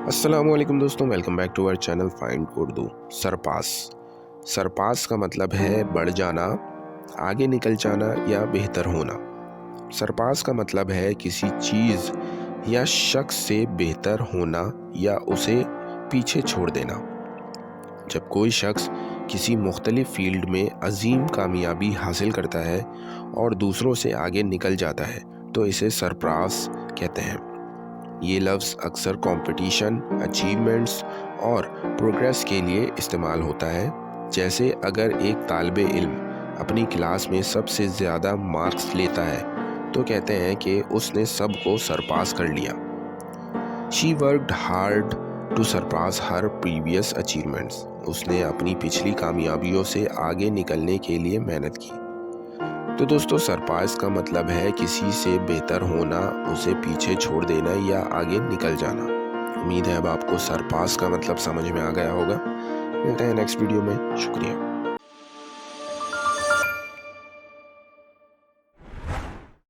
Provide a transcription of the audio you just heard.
अस्सलाम वालेकुम दोस्तों, welcome back to our channel find Urdu. Surpass का मतलब है बढ़ जाना, आगे निकल जाना या बेहतर होना। सरपास का मतलब है किसी चीज़ या शख्स से बेहतर होना या उसे पीछे छोड़ देना। जब कोई शख्स किसी मुख्तलिफ फील्ड में अजीम कामयाबी हासिल करता है और दूसरों से आगे निकल जाता है तो इसे सरपास कहते हैं। ये लफ्ज़ अक्सर कंपटीशन, अचीवमेंट्स और प्रोग्रेस के लिए इस्तेमाल होता है। जैसे अगर एक तालिबे इल्म अपनी क्लास में सबसे ज़्यादा मार्क्स लेता है तो कहते हैं कि उसने सबको सरपास कर लिया। She worked hard to surpass her previous achievements. उसने अपनी पिछली कामयाबियों से आगे निकलने के लिए मेहनत की। तो दोस्तों, सरपास का मतलब है किसी से बेहतर होना, उसे पीछे छोड़ देना या आगे निकल जाना। उम्मीद है अब आपको सरपास का मतलब समझ में आ गया होगा। मिलते हैं नेक्स्ट वीडियो में। शुक्रिया।